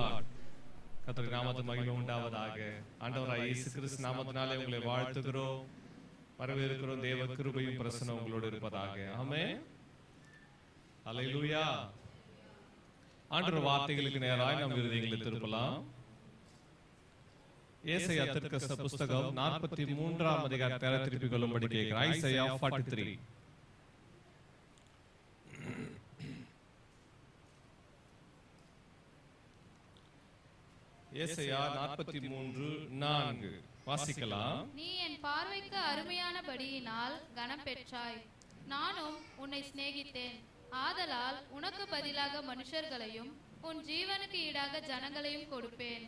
Lord. கர்த்தருடைய நாமத்துக்கு மகிமை உண்டாவதாக. ஆண்டவராகிய இயேசு கிறிஸ்து நாமத்தினாலே உங்களை வாழ்த்துகிறோம், வரவேற்கிறோம். தேவ கிருபையும் பிரசன்னம் உங்களோடு இருப்பதாக. ஆமென். அல்லேலூயா. ஆண்டவர் வார்த்தைகளுக்கு நேராய் நம் இருதயங்களை திருப்பலாம். ஏசாயா தீர்க்கதரிசி புத்தகம் 43ஆம் அதிகாரத்தை திருப்பிக் கொள்ளும்படி கேட்கிறேன். ஐசாயா 43. ஏசாயா 43:4 வாசிக்கலாம். நீ என் பார்வைக்கு அருமையானபடியினால் கனம் பெற்றாய், நானும் உன்னை சிநேகித்தேன். ஆதலால் உனக்கு பதிலாக மனுஷர்களையும் உன் ஜீவனுக்கு ஈடாக ஜனங்களையும் கொடுப்பேன்.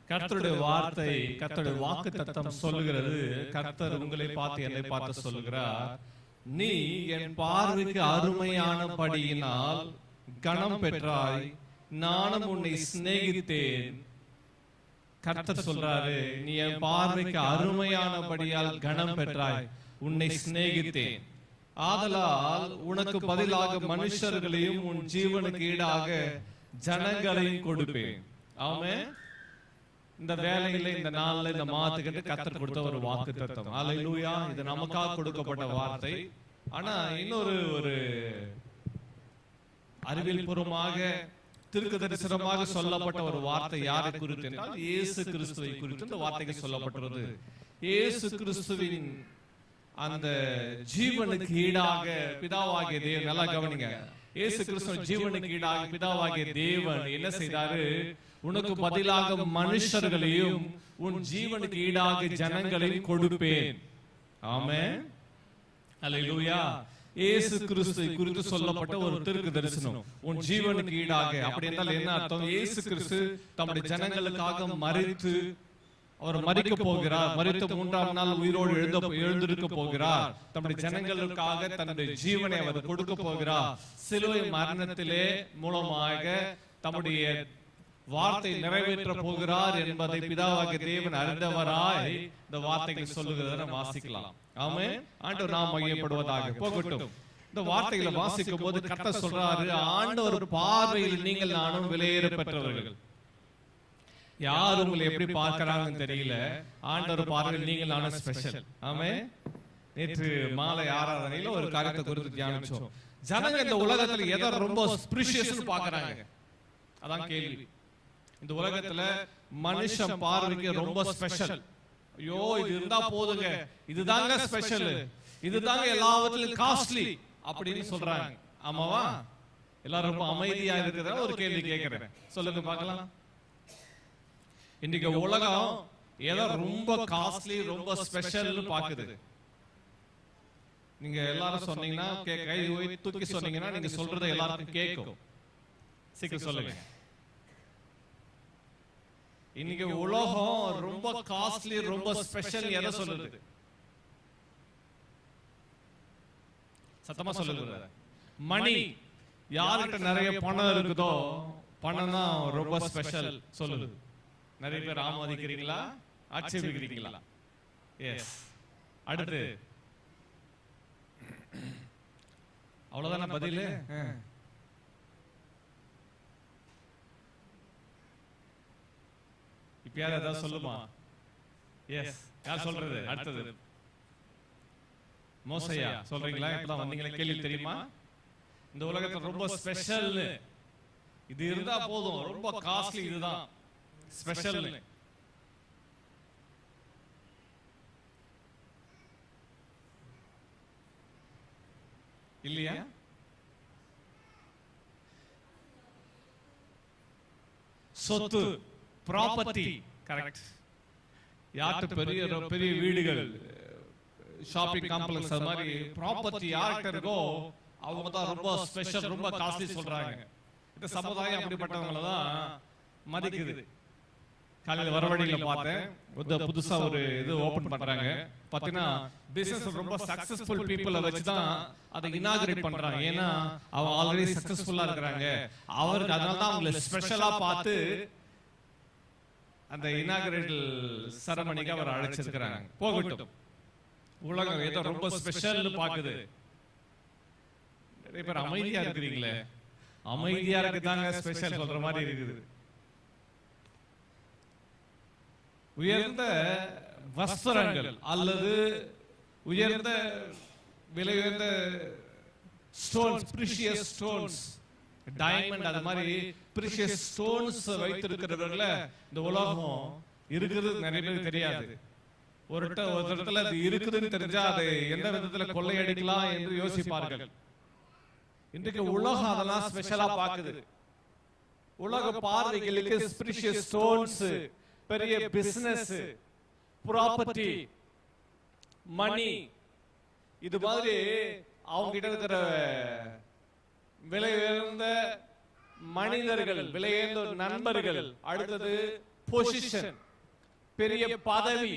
கர்த்தருடைய வார்த்தை, கர்த்தருடைய வாக்குத்தத்தம் சொல்லுகிறது. கர்த்தர் உங்களை பார்த்து என்னை பார்த்து சொல்லுகிறார், நீ என் பார்வைக்கு அருமையானபடியினால் கனம் பெற்றாய், நானும் உன்னை சிநேகித்தேன். கர்த்தர் சொல்றாரு, நீ என் பார்வைக்கு அருமையானபடியால் கனம் பெற்றாய், உன்னை சிநேகித்தேன். ஆதலால் உனக்கு பதிலாக மனுஷர்களையும் உன் ஜீவனுக்கு ஈடாக ஜனங்களையும் கொடுப்பேன். ஆமென். இந்த வேலையில, இந்த நாள்ல, இந்த மாத்துக்கிட்டு கர்த்தர் கொடுத்த ஒரு வாக்குத்தத்தம். அல்லேலூயா. இது நமக்காக கொடுக்கப்பட்ட வார்த்தை. ஆனா இன்னொரு அறிவியல் பூர்வமாக தீர்க்கதரிசனமாக சொல்லப்பட்ட ஒரு வார்த்தை யாரை குறித்து என்றால் இயேசு கிறிஸ்துவை குறித்து இந்த வார்த்தைகள் சொல்லப்பட்டுள்ளது. இயேசு கிறிஸ்துவின் அந்த ஜீவனுக்கு ஈடாக பிதாவாகிய தேவன், நல்லா கவனிங்க, இயேசு கிறிஸ்துவின் ஜீவனுக்கு ஈடாக பிதாவாகிய தேவன் என்ன செய்தாரு? உனக்கு பதிலாக மனுஷர்களையும் உன் ஜீவனுக்கு ஈடாக ஜனங்களையும் கொடுப்பேன். ஆமென். அல்லேலூயா. இயேசு கிறிஸ்துவை குறித்து சொல்லப்பட்ட ஒரு தீர்க்க தரிசனம், உன் ஜீவனுக்கு ஈடாக. அப்படி என்றால் என்ன அர்த்தம்? இயேசு கிறிஸ்து தம்முடைய ஜனங்களுக்காக மரித்து, அவர் மரிக்க போகிறார், மரித்த 3ஆம் நாள் உயிரோடு எழுந்திருக்க போகிறார். தம்முடைய ஜனங்களுக்காக தன்னுடைய ஜீவனை அவர் கொடுக்க போகிறார். சிலுவை மரணத்திலே மூலமாக தம்முடைய வார்த்தை நிறைவேற்ற போகிறார் என்பதை பிதாவாகிய தேவன் அறிந்தவராய் இந்த வார்த்தைகளை சொல்லுகிறத நாம் வாசிக்கலாம். ஆமென். ஆண்டவர் நாம் மகிமைப்படுவதாக. போகட்டும். இந்த வார்த்தைகளை வாசிக்கும் போது கர்த்தர் சொல்றாரு, ஆண்டவர் பார்வையில் நீங்கள் நானும் விலையேற பெற்றவர்கள். யார் உங்களை எப்படி பார்க்கறாங்கன்னு தெரியல, ஆண்டவர் பார்வையில் நீங்கள் நானும் ஸ்பெஷல். ஆமென். நேற்று மாலை ஆராதனையில ஒரு காரியத்தை குறித்து தியானிச்சோம். ஜனங்க இந்த உலகத்துல எதை ரொம்ப ஸ்பிரிஷியஸ் பார்க்கறாங்க, அதான் கேள்வி. இந்த உலகத்துல மனுஷன் பார்வைக்கு ரொம்ப ஸ்பெஷல். ஐயோ, இது இருந்தா போதுங்க, இதுதாங்க ஸ்பெஷல், இதுதாங்க எல்லாவற்றிலும் காஸ்ட்லி அப்படின்னு சொல்றாங்க. ஆமாவா? எல்லாரும் ரொம்ப அமைதியா இருக்கிறதா ஒரு கேள்வி கேட்கிறேன். சொல்லுங்க பார்க்கலாம். இன்னைக்கு உலகம் ஏதோ ரொம்ப காஸ்ட்லி, ரொம்ப ஸ்பெஷல் பாக்குது. நீங்க எல்லாரும் சொன்னீங்கன்னா, கை தூக்கி சொன்னீங்கன்னா நீங்க சொல்றதை எல்லாருக்கும் கேட்கும். சீக்கிரம் சொல்லுங்க. இன்னைக்கு உலகம் ரொம்ப காஸ்ட்லி, ரொம்ப ஸ்பெஷல் எதை சொல்லுது? சத்தமா சொல்லுங்க. மணி. யார்கிட்ட நிறைய பணம் இருக்குதோ பணம் தான் ரொம்ப ஸ்பெஷல் சொல்லுது. நிறைய பேர் ஆமோதிக்கிறீங்களா, ஆட்சேபிக்கிறீங்களா? எஸ். அடுத்து அவ்வளவுதான பதில்? இப்ப யார் ஏதாவது சொல்லுமா? எஸ். யார் சொல்றது? அடுத்தது மோசையா சொல்றீங்களா? இப்பதான் வந்தீங்களா? கேள்வி தெரியுமா? இந்த உலகத்துல ரொம்ப ஸ்பெஷல், இது இருந்தா போதும், ரொம்ப காஸ்ட்லி, இதுதான் ஸ்பெஷல். இல்லையா? சொத்து, ப்ராப்பர்ட்டி. கரெக்ட். யார்கிட்ட பெரிய பெரிய வீடுகள், ஷாப்பிங் காம்ப்ளெக்ஸ், அது மாதிரி ப்ராப்பர்ட்டி யார்கிட்ட இருக்கோ அவங்க தான் ரொம்ப ஸ்பெஷல், ரொம்ப காஸ்ட்லி சொல்றாங்க. இந்த சமுதாயம் அப்படிப்பட்டவங்கள தான் மதிக்குது. காலையில வரவழியில பார்த்தேன், புதுசா ஒரு இது ஓபன் பண்றாங்க. பாத்தீங்கன்னா பிசினஸ் ரொம்ப சக்சஸ்ஃபுல் பீப்புளை வச்சுதான் அதை இனாகரேட் பண்றாங்க. ஏன்னா அவங்க ஆல்ரெடி சக்சஸ்ஃபுல்லா இருக்கிறாங்க. அவருக்கு அதனால தான் அவங்களை ஸ்பெஷலா பார்த்து அந்த இனாகரேட்டல் செரமனிக்கு அவர் அழைச்சிருக்கிறாங்க. போகட்டும். உலகம் ஏதோ ரொம்ப ஸ்பெஷல் பாக்குது. நிறைய பேர் அமைதியா இருக்கிறீங்களே, அமைதியா இருக்குதாங்க ஸ்பெஷல் சொல்ற மாதிரி இருக்குது. உயர்ந்த வஸ்திரங்கள் அல்லது உயர்ந்த விலை உயர்ந்த ஸ்டோன்ஸ், precious ஸ்டோன்ஸ், டைமண்ட், அது மாதிரி precious ஸ்டோன்ஸ் வைத்திருக்கிறவர்கள இந்த உலகம் இருக்குது நிறைய பேருக்கு தெரியாது. ஒரு இடத்துல அது இருக்குதுன்னு தெரிஞ்சா அது எந்த விதத்துல கொள்ளையடிக்கலாம் என்று யோசிப்பார்கள். இன்றைக்கு உலகம் அதெல்லாம் ஸ்பெஷலா பாக்குது. உலக பார்வைகளுக்கு precious ஸ்டோன்ஸ், பெரிய பிசினஸ், ப்ராப்பர்ட்டி, மணி, இது மாதிரி அவங்க கிட்ட இருக்கிற விலை உயர்ந்த மனிதர்கள், விலை உயர்ந்த நண்பர்கள், அடுத்தது பொசிஷன், பெரிய பதவி,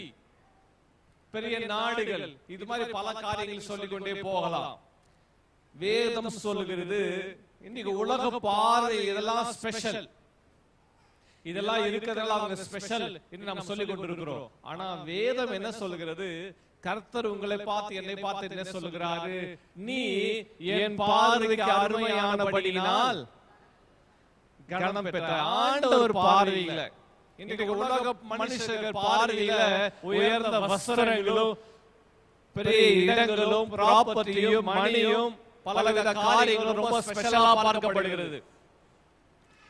பெரிய நாடுகள், இது மாதிரி பல காரியங்கள் சொல்லிக்கொண்டே போகலாம். வேதம் சொல்லுகிறது இன்னைக்கு உலக பார்வை இதெல்லாம் ஸ்பெஷல், இதெல்லாம் இருக்கிறதெல்லாம் அவங்க ஸ்பெஷல் என்று நாம் சொல்லிக் கொண்டிருக்கிறோம். ஆனா வேதம் என்ன சொல்லுகிறது? கர்த்தர் உங்களை பார்த்து என்னை பார்த்து என்ன சொல்லுகிறாரு? நீ என் பார்வைக்கு அருமையானபடியினால் கனம் பெற்ற. ஆண்டவர் பார்வையில, இன்றைக்கு உலக மனுஷர்கள் பார்வையில உயர்ந்த வஸ்திரங்களும், பெரிய இடங்களும், ப்ராப்பர்ட்டியும், மணியும், பலவித காரியங்களும் ரொம்ப ஸ்பெஷலா பார்க்கப்படுகிறது.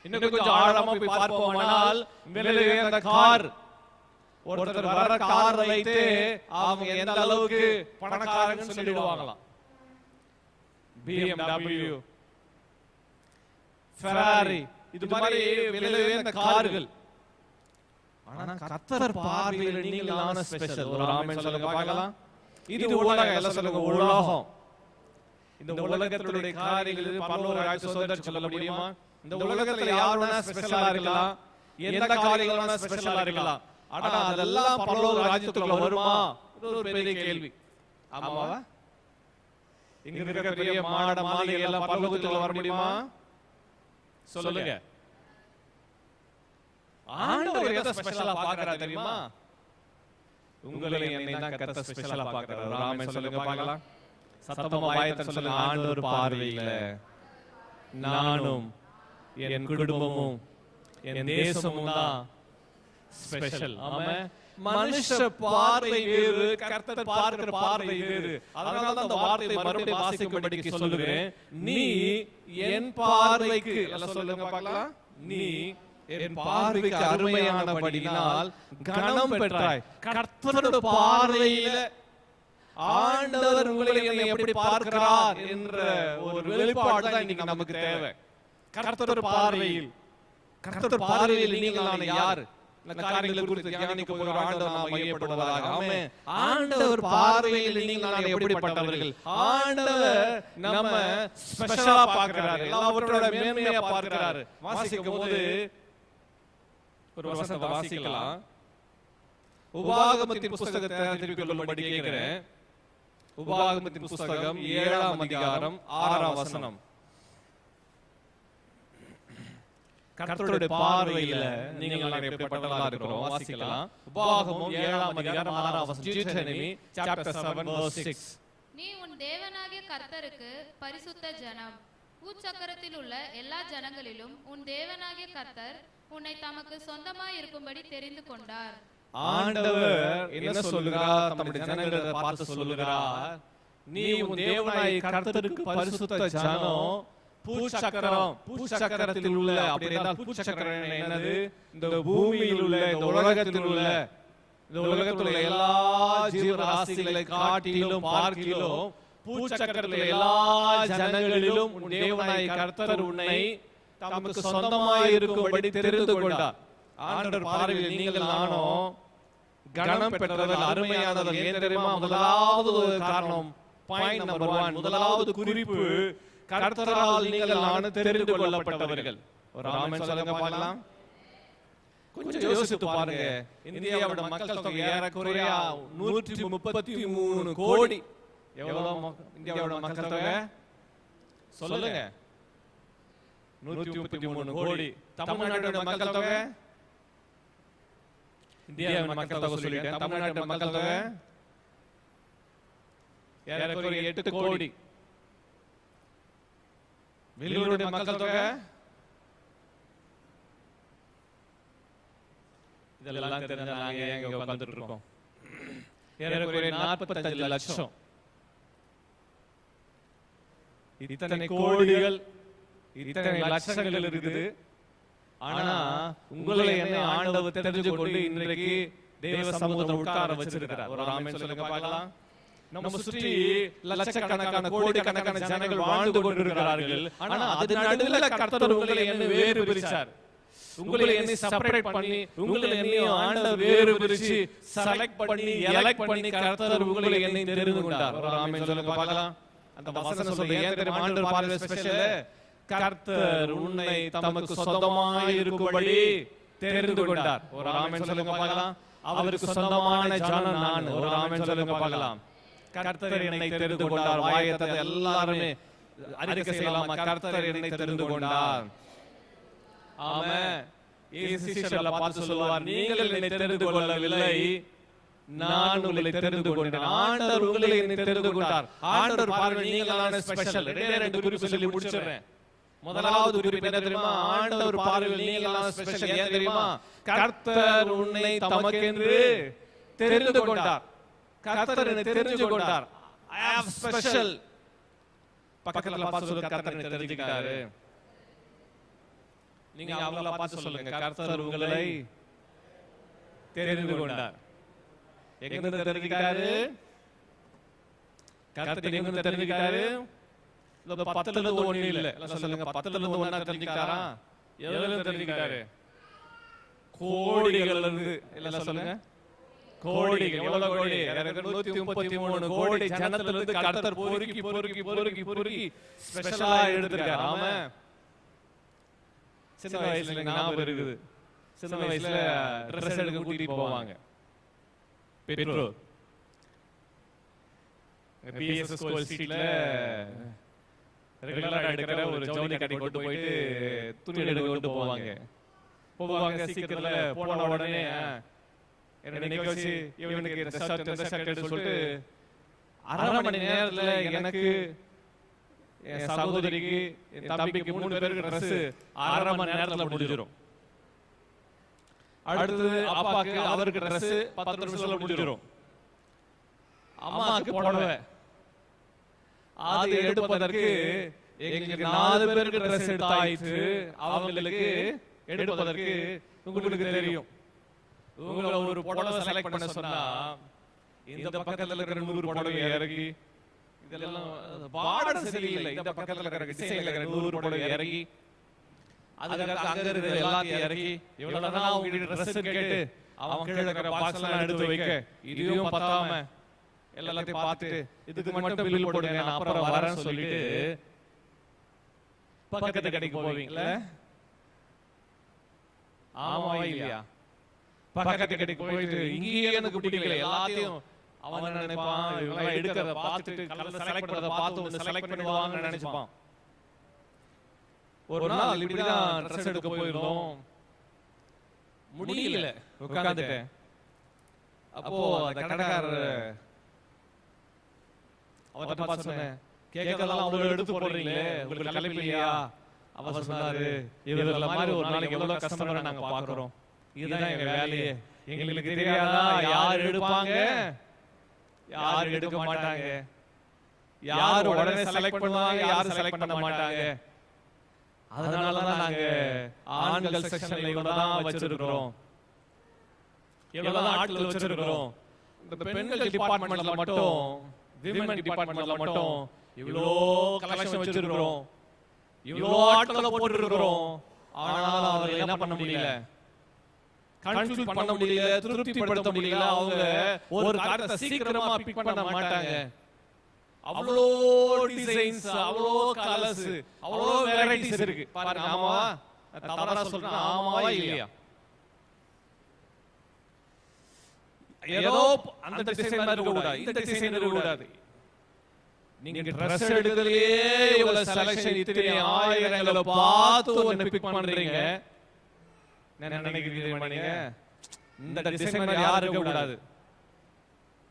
இன்னும் கொஞ்சம் ஆழமா போய் பார்ப்போமானால் விலை உயர்ந்த கார், ஒருத்தர் வர கார் வைத்து அவங்க எந்த அளவுக்கு பணக்காரன்னு சொல்லிடுவாங்களாம். BMW, ஃபெராரி, இது மாதிரி விலை உயர்ந்த கார்கள். ஆனா கர்த்தர் பார்வையில் நீங்களான ஸ்பெஷல். ஒரு ஆமென் சொல்லுங்க பார்க்கலாம். இது உலகம், எல்லாம் சொல்லுங்க உலகம். இந்த உலகத்தினுடைய காரியங்கள் பரலோக ராஜ்ய சொந்தம் சொல்ல முடியுமா? இந்த உலகத்துல யாருன்னா ஸ்பெஷலா இருக்கலாம், எந்த காரியங்களா ஸ்பெஷலா இருக்கலாம். ஆனா அதெல்லாம் பரலோக ராஜ்யத்துக்குள்ள வருமா? இது ஒரு பெரிய கேள்வி. ஆமாவா? இங்க இருக்கிற பெரிய மாட மாளிகை எல்லாம் பரலோகத்துக்குள்ள வர முடியுமா? சொல்லுங்க. ஆண்டவர் எதை ஸ்பெஷலா பார்க்கறாரு தெரியுமா? உங்களை என்னை தான் கர்த்தர் ஸ்பெஷலா பார்க்கறாரு. ஆமென் சொல்லுங்க பார்க்கலாம். சத்தமா வாயத்தை சொல்லுங்க. ஆண்டவர் பார்வையில நானும் என் குடும்பமும் என் தேசமும் தான் ஸ்பெஷல். ஆமென். மனுஷ பார்வை வேறு, கர்த்தர் பார்க்கிற பார்வை வேறு. அதனால தான் அந்த வார்த்தை மறுபடியும் வாசிக்கும்படிக்கு சொல்லுகிறேன். நீ என் பார்வைக்கு, எல்லாம் சொல்லுங்க பார்க்கலாம். நீ என் பார்வைக்கு அருமையானபடியினால் கனம் பெற்றாய். கர்த்தருடைய பார்வையில ஆண்டவர் உங்களை எப்படி பார்க்கிறார் என்ற ஒரு வெளிப்பாடு தான் இன்னைக்கு நமக்கு தேவை. கர்த்தர் பார்வையில், கர்த்தர் பார்வையில் நீங்கள் யார்? இந்த காரியங்களை குறித்து தியானிக்க போகிற ஆண்டவர் நாம் மையப்படுவதாக. ஆமென். ஆண்டவர் பார்வையில் நீங்கள் எப்படிப்பட்டவர்கள்? ஆண்டவர் நம்ம ஸ்பெஷலா பார்க்கிறார், எல்லாவற்றோட மேன்மையா பார்க்கிறார். வாசிக்கும் போது ஒரு வசனத்தை வாசிக்கலாம். உபாகமத்தின் புஸ்தகத்தை திருப்பிக் கொள்ளும்படி கேட்கிறேன். உபாகமத்தின் புஸ்தகம் 7ஆம் அதிகாரம் 6ஆம் வசனம். கர்த்தருடைய பார்வையில நீங்கள் எப்படிப்பட்டவர்களா இருக்கிறோம்? வாசிக்கலாம். உபாகமம் 7ஆம் அதிகாரம் 6ஆம் வசனம். Deuteronomy chapter 7 verse 6. நீ உன் தேவனாகிய கர்த்தருக்கு பரிசுத்த ஜனம், பூச்சக்கரத்தில் உள்ள எல்லா ஜனங்களிலும் உன் தேவனாகிய கர்த்தர் உன்னை தமக்கு சொந்தமாய் இருக்கும்படி தெரிந்து கொண்டார். ஆண்டவர் என்ன சொல்லுகிறார்? தம்முடைய ஜனங்களை பார்த்து சொல்லுகிறார், நீ உன் தேவனாகிய கர்த்தருக்கு பரிசுத்த ஜனம், பூச்சக்கரம். பூச்சக்கரத்தில் உள்ள, அப்படி என்றால் பூச்சக்கரம் என்னது? இந்த பூமியில் உள்ள, இந்த உலகத்தில் உள்ள, இந்த உலகத்தில் உள்ள எல்லா ஜீவராசிகளை காட்டிலும் பார்க்கிலும் பூச்சக்கரத்தில் எல்லா ஜனங்களிலும் உன் தேவனாகிய கர்த்தர் உன்னை தமக்கு சொந்தமாய் இருக்கும்படி தெரிந்து கொண்டார். ஆண்டவர் பார்வையில் நீங்கள் நானும் கனம் பெற்றவர்கள், அருமையானவர்கள். ஏன் தெரியுமா? முதலாவது காரணம், பாயிண்ட் நம்பர் 1, முதலாவது குறிப்பு, கர்த்தரால் நீங்கள் நானும் தெரிந்து கொள்ளப்பட்டவர்கள். ஒரு ஆமென் சொல்லுங்க பார்க்கலாம். கொஞ்சம் யோசித்து பாருங்க. இந்தியாவோட மக்கள் தொகை ஏறக்குறைய 133 கோடி. எவ்வளவு இந்தியாவோட மக்கள் தொகை சொல்லுங்க? 133 கோடி. தமிழ்நாட்டோட மக்கள் தொகை, இந்தியாவின் மக்கள் தொகை சொல்லிட்டேன். தமிழ்நாட்டு மக்கள் தொகை ஏறக்குறைய 8 கோடி. வெளியூருடைய மக்கள் தொகை இதெல்லாம் தெரிஞ்சா நாங்க எங்க உட்கார்ந்துட்டு இருக்கோம்? ஏறக்குறைய 45 லட்சம். இத்தனை கோடிகள், இத்தனை லட்சங்கள் இருக்குது. ஆனா உங்களை என்ன ஆண்டவர் தெரிஞ்சு கொண்டு இன்றைக்கு தேவ சமூகத்தில் உட்கார வச்சிருக்கிறார். ஒரு ஆமென் சொல்லுங்க பார்க்கலாம். நம்ம சுற்றி லட்சக்கணக்கான கோடிக்கணக்கான ஜனங்கள் வாழ்ந்து கொண்டிருக்கிறார்கள். ஆனா அது நடுவில் கர்த்தர் உங்களை என்ன வேறு பிரிச்சார். உங்களை என்ன செப்பரேட் பண்ணி, உங்களை என்ன ஆண்டவர் வேறு பிரிச்சு செலக்ட் பண்ணி எலெக்ட் பண்ணி கர்த்தர் உங்களை என்ன தெரிந்து கொண்டார். ஒரு ஆமென் சொல்லுங்க பார்க்கலாம். அந்த வசனம் சொல்ற ஏன் தெரியுமா ஆண்டவர் பார்வை ஸ்பெஷல்? கர்த்தர் உன்னை தமக்கு சொந்தமாய் இருக்கும்படி தெரிந்து கொண்டார். ஒரு ஆமென் சொல்லுங்க பார்க்கலாம். அவருக்கு சொந்தமான ஜனம் நான். ஒரு ஆமென் சொல்லுங்க பார்க்கலாம். கர்த்தர் என்னை தெரிந்து கொண்டார். வாயத்தை எல்லாரும் அறிக்கை செய்யலாமா? கர்த்தர் என்னை தெரிந்து கொண்டார். ஆமென். இயேசு சீஷர்களை பார்த்து சொல்வார், நீங்கள் என்னை தெரிந்து கொள்ளவில்லை, நான் உங்களை தெரிந்து கொண்டேன். ஆண்டவர் உங்களை என்னை தெரிந்து கொண்டார். ஆண்டவர் பார்வை நீங்களான ஸ்பெஷல். ரெண்டு குறிப்பு சொல்லி முடிச்சிடுறேன். முதலாவது குறிப்பு என்ன தெரியுமா? ஆண்டவர் பார்வையில் நீங்களான ஸ்பெஷல். ஏன் தெரியுமா? கர்த்தர் உன்னை தமக்கென்று தெரிந்து கொண்டார். கர்த்தர் என்னை தெரிந்து கொண்டார். I am special. பக்கத்துல பார்த்து சொல்லுங்க, கர்த்தர் என்னை தெரிஞ்சுக்கிட்டாரு. நீங்க அவங்கள பார்த்து சொல்லுங்க, கர்த்தர் உங்களை தெரிந்து கொண்டார். எங்க தெரிஞ்சுக்கிட்டாரு? கர்த்தர் எங்க தெரிஞ்சுக்கிட்டாரு? 10ல இருந்து 1 இல்ல. சொல்லுங்க, 10ல இருந்து 1 தெரிஞ்சுக்கிட்டாரா? எதுல தெரிஞ்சுக்கிட்டாரு? கோடிகள் இருந்து. இல்ல சொல்லுங்க, கோடிகள். எவ்வளவு கோடி? 133 கோடி ஜனத்துல இருந்து கர்த்தர் பொறுக்கி பொறுக்கி பொறுக்கி பொறுக்கி ஸ்பெஷலா எடுத்துட்டார். ஆமா. சின்ன வயசுல எனக்கு ஞாபகம் இருக்குது. சின்ன வயசுல ட்ரெஸ் எடுக்க கூட்டிட்டு போவாங்க பெற்றோர். பிஎஸ் ஸ்கூல் ஸ்ட்ரீட்ல ரெகுலரா எடுக்கிற ஒரு ஜவுளி கடைக்கு கொண்டு போயிட்டு துணி எடுக்க கொண்டு போவாங்க. சீக்கிரத்துல போன உடனே என்ன நிக்க வச்சு இவனுக்கு இந்த ஷர்ட் எடுத்து சொல்லிட்டு 1/2 மணி நேரத்துல எனக்கு, என் சகோதரிக்கு, என் தம்பிக்கு 3 பேருக்கு ட்ரெஸ் 1/2 மணி நேரத்துல முடிஞ்சிடும். அடுத்து அப்பாக்கு, அவருக்கு ட்ரெஸ் 10 நிமிஷத்துல முடிஞ்சிடும். அம்மாக்கு புடவை, அது எடுப்பதற்கு எங்களுக்கு 4 பேருக்கு ட்ரெஸ் எடுத்தாயிற்று. அவங்களுக்கு எடுப்பதற்கு உங்களுக்கு தெரியும், உங்களை ஒரு புடவை செலக்ட் பண்ண சொன்னா இந்த பக்கத்துல இருக்கிற 100 புடவை இறக்கி, இதெல்லாம் பார்டர் சரியில்லை, இந்த பக்கத்துல இருக்கிற டிசைன்ல இருக்கிற 100 புடவை இறக்கி, அதுக்கு அங்க இருக்கிற எல்லாத்தையும் இறக்கி, இவ்வளவுதான் உங்க ட்ரெஸ் கேட்டு அவன் கீழே இருக்கிற பாக்ஸ் எல்லாம் எடுத்து வைக்க, இதுவும் பத்தாம எல்லாத்தையும் பார்த்துட்டு இதுக்கு மட்டும் பில் போடுங்க, நான் அப்புறம் வரேன்னு சொல்லிட்டு பக்கத்து கடைக்கு போவீங்கல்ல? ஆமா இல்லையா? பக்கத்து கடைக்கு போயிட்டு இங்கேயே எனக்கு பிடிக்கல, எல்லாத்தையும் அவன் நினைப்பான் இவங்க எடுக்கிறத பார்த்துட்டு கலர் செலக்ட் பண்றத பார்த்து வந்து செலக்ட் பண்ணுவாங்கன்னு நினைச்சுப்பான். ஒரு நாள் இப்படிதான் ட்ரெஸ் எடுக்க போயிருந்தோம், முடியல, உட்கார்ந்துட்டேன். அப்போ அந்த கடைக்காரர் அவர்கிட்ட பார்த்து சொன்னேன், கேக்கெல்லாம் அவ்வளவு எடுத்து போடுறீங்களே, உங்களுக்கு கலைப்பு இல்லையா? அவர் சொன்னாரு, இவர்கள மாதிரி ஒரு நாளைக்கு எவ்வளவு கஸ்டமரை நாங்க பாக்குறோம், இதுதான் எங்க வேலையே, எங்களுக்கு தெரியாதா யார் எடுப்பாங்க யார் எடுக்க மாட்டாங்க, யார் உடனே செலக்ட் பண்ணுவாங்க யார் செலக்ட் பண்ண மாட்டாங்க. அதனாலதான் நாங்க ஆண்கள் செக்ஷன்ல இவ்வளவுதான் வச்சிருக்கிறோம், இவ்வளவுதான் ஆட்கள் வச்சிருக்கிறோம். இந்த பெண்கள் டிபார்ட்மெண்ட்ல மட்டும், விமன் டிபார்ட்மெண்ட்ல மட்டும் இவ்வளோ கலெக்ஷன் வச்சிருக்கிறோம், இவ்வளோ ஆட்களை போட்டுருக்கிறோம். ஆனாலும் அவர்கள் என்ன பண்ண முடியல, கன்ஃபியூஸ் பண்ண முடியல, திருப்திப்படுத்த முடியல. அவங்க ஒரு காரியத்தை சீக்கிரமா பிக் பண்ண மாட்டாங்க. அவ்வளோ டிசைன்ஸ், அவ்வளோ கலர்ஸ், அவ்வளோ வெரைட்டிஸ் இருக்கு பாருங்க. ஆமாவா? தவறா சொல்றேன், ஆமாவா இல்லையா? ஏதோ அந்த டிசைன் மாதிரி இருக்க கூடாது, இந்த டிசைன் இருக்க கூடாது. நீங்க ட்ரெஸ் எடுக்கிறதுலயே இவ்வளவு செலக்ஷன், இத்தனை ஆயிரங்களை பார்த்து ஒன்னு பிக் பண்றீங்க. நான் நினைக்கிறீங்க நீங்க இந்த டிசைன் மாதிரி யாரும் இருக்க கூடாது.